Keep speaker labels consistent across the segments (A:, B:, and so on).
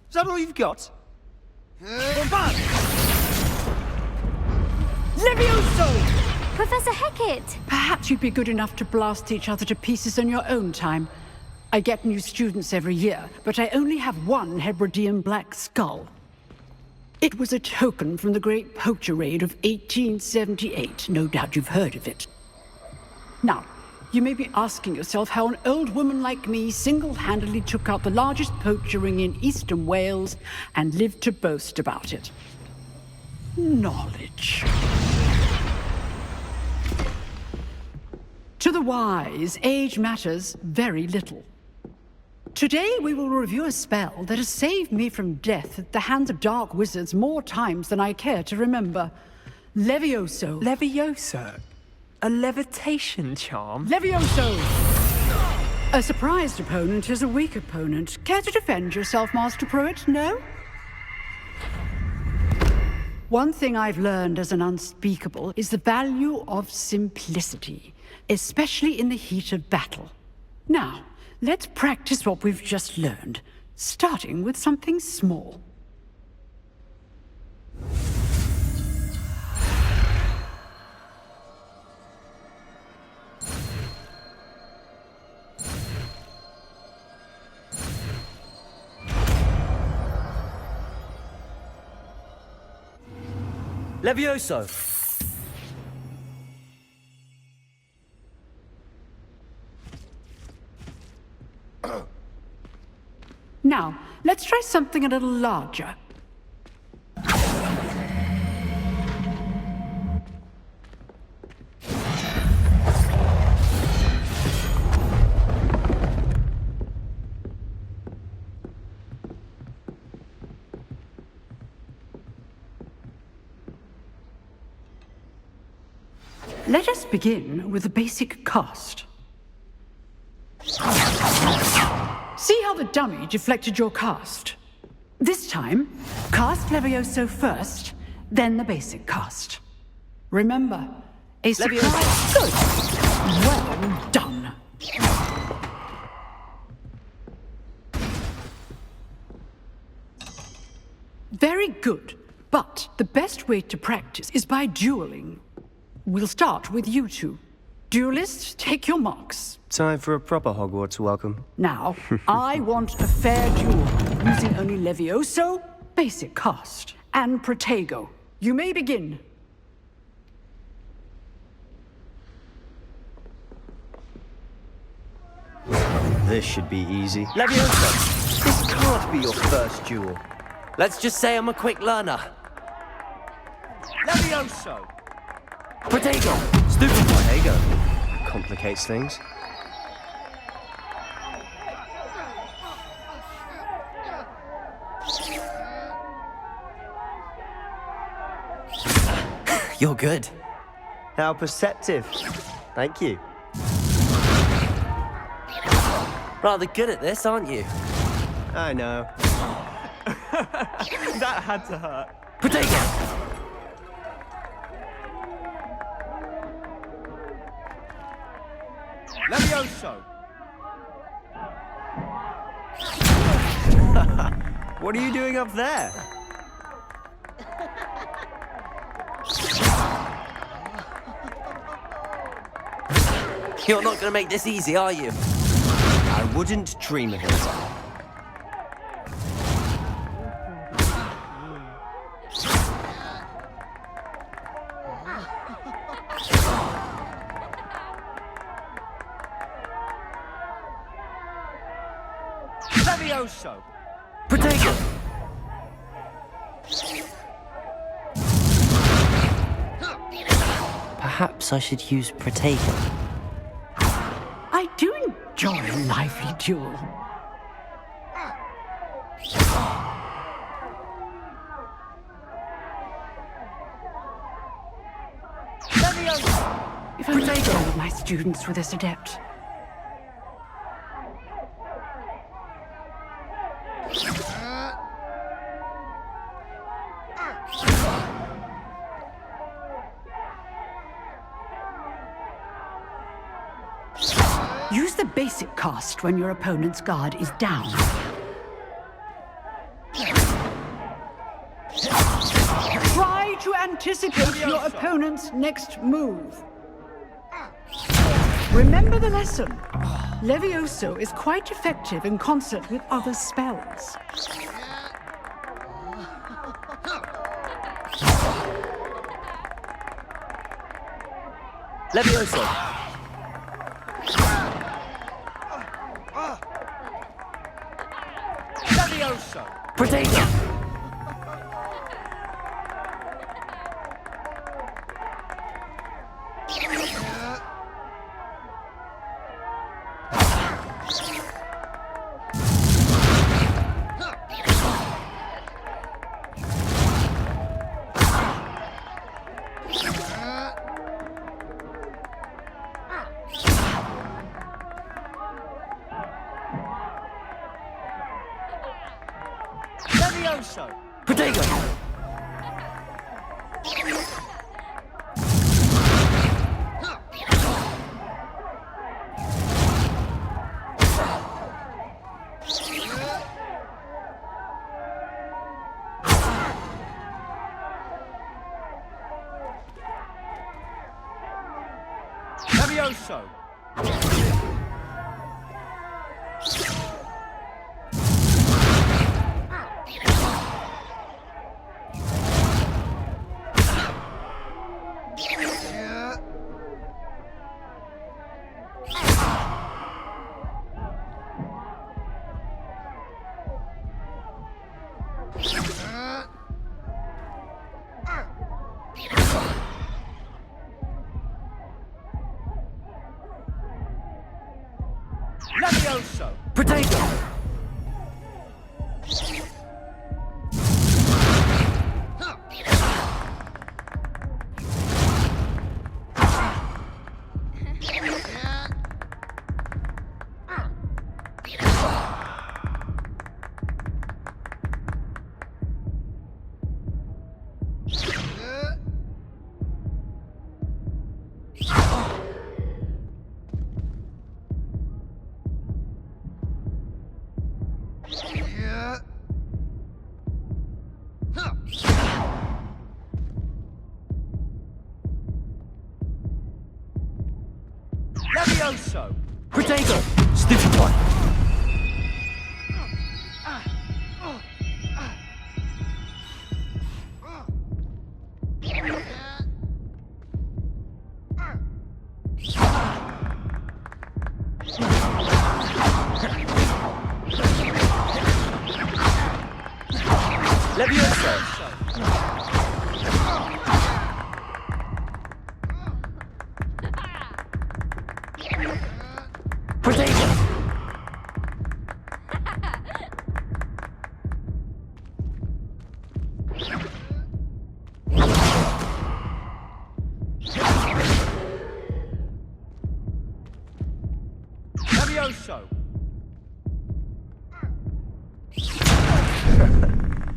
A: Is that all you've got?
B: Levioso!
C: Professor Hecat!
B: Perhaps you'd be good enough to blast each other to pieces on your own time. I get new students every year, but I only have one Hebridean black skull. It was a token from the Great Poacher Raid of 1878. No doubt you've heard of it. Now, you may be asking yourself how an old woman like me single-handedly took out the largest poacher ring in eastern Wales and lived to boast about it. Knowledge. To the wise, age matters very little. Today we will review a spell that has saved me from death at the hands of dark wizards more times than I care to remember. Levioso.
D: Levioso? A levitation charm?
B: Levioso! A surprised opponent is a weak opponent. Care to defend yourself, Master Pruitt? No? One thing I've learned as an unspeakable is the value of simplicity, especially in the heat of battle. Now, let's practice what we've just learned, starting with something small.
A: Levioso!
B: Now, let's try something a little larger. Let us begin with the basic cast. See how the dummy deflected your cast? This time, cast Levioso first, then the basic cast. Remember, a surprise. Good. Well done. Very good, but the best way to practice is by dueling. We'll start with you two. Duelists, take your marks.
E: Time for a proper Hogwarts welcome.
B: Now, I want a fair duel, using only Levioso, basic cast, and Protego. You may begin.
E: This should be easy.
A: Levioso! This can't be your first duel. Let's just say I'm a quick learner. Levioso! Protego!
E: Stupid Protego. Complicates things.
A: You're good.
E: How perceptive. Thank you.
A: Rather good at this, aren't you?
E: I know.
D: That had to hurt.
A: Protego! Levioso!
E: What are you doing up there?
A: You're not gonna make this easy, are you?
E: I wouldn't dream of it.
A: Levioso! Protego! Perhaps I should use Protego.
B: I do enjoy a lively duel. If only all of my students were this adept. Use the basic cast when your opponent's guard is down. to anticipate your opponent's next move. Remember the lesson. Levioso is quite effective in concert with other spells.
A: Levioso! Levioso! Potato! Levioso! Potato! Levioso! Levioso! Potato! Levioso! Potato! Stiffy toy! Levioso! Potato! Levioso!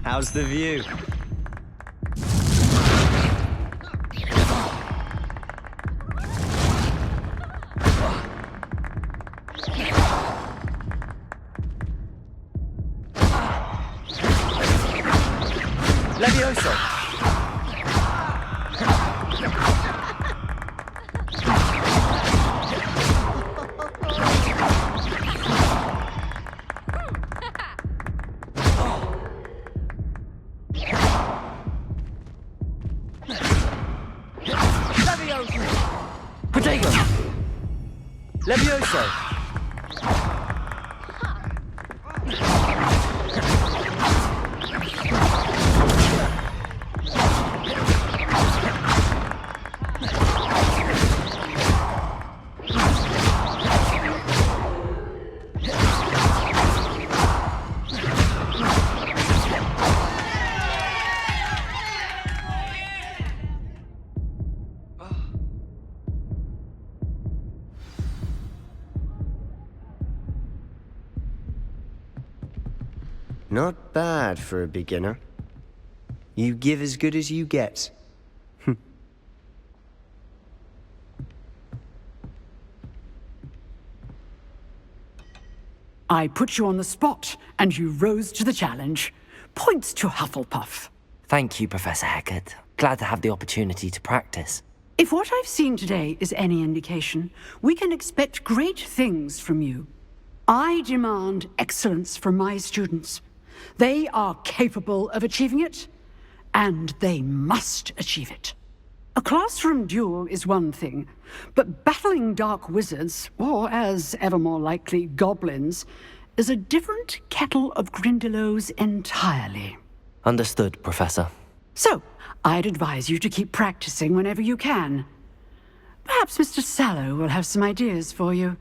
E: How's the view?
A: Levioso! Potato! Levioso!
E: Not bad for a beginner. You give as good as you get.
B: I put you on the spot, and you rose to the challenge. Points to Hufflepuff.
A: Thank you, Professor Haggard. Glad to have the opportunity to practice.
B: If what I've seen today is any indication, we can expect great things from you. I demand excellence from my students. They are capable of achieving it, and they must achieve it. A classroom duel is one thing, but battling dark wizards, or as ever more likely, goblins, is a different kettle of Grindylows entirely.
A: Understood, Professor.
B: So, I'd advise you to keep practicing whenever you can. Perhaps Mr. Sallow will have some ideas for you.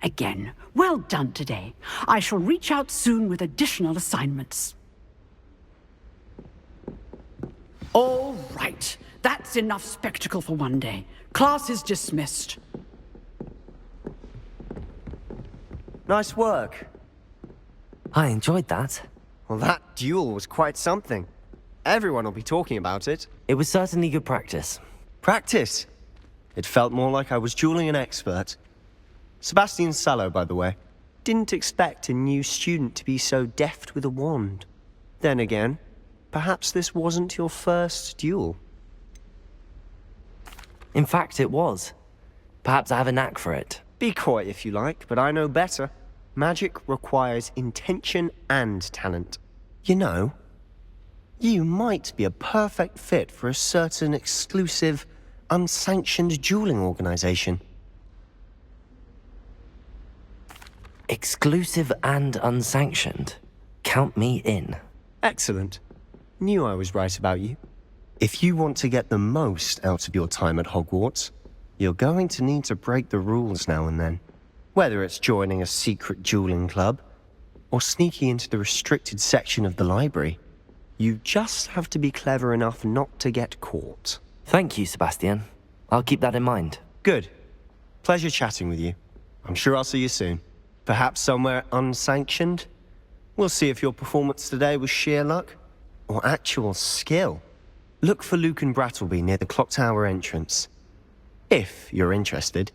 B: Again, well done today. I shall reach out soon with additional assignments. All right. That's enough spectacle for one day. Class is dismissed.
E: Nice work.
A: I enjoyed that.
E: Well, that duel was quite something. Everyone will be talking about it.
A: It was certainly good practice.
E: Practice? It felt more like I was dueling an expert. Sebastian Sallow, by the way. Didn't expect a new student to be so deft with a wand. Then again, perhaps this wasn't your first duel.
A: In fact, it was. Perhaps I have a knack for it.
E: Be coy if you like, but I know better. Magic requires intention and talent. You know, you might be a perfect fit for a certain exclusive, unsanctioned dueling organization.
A: Exclusive and unsanctioned. Count me in.
E: Excellent. Knew I was right about you. If you want to get the most out of your time at Hogwarts, you're going to need to break the rules now and then. Whether it's joining a secret dueling club, or sneaking into the restricted section of the library, you just have to be clever enough not to get caught.
A: Thank you, Sebastian. I'll keep that in mind.
E: Good. Pleasure chatting with you. I'm sure I'll see you soon. Perhaps somewhere unsanctioned? We'll see if your performance today was sheer luck, or actual skill. Look for Luke and Brattleby near the clock tower entrance. If you're interested.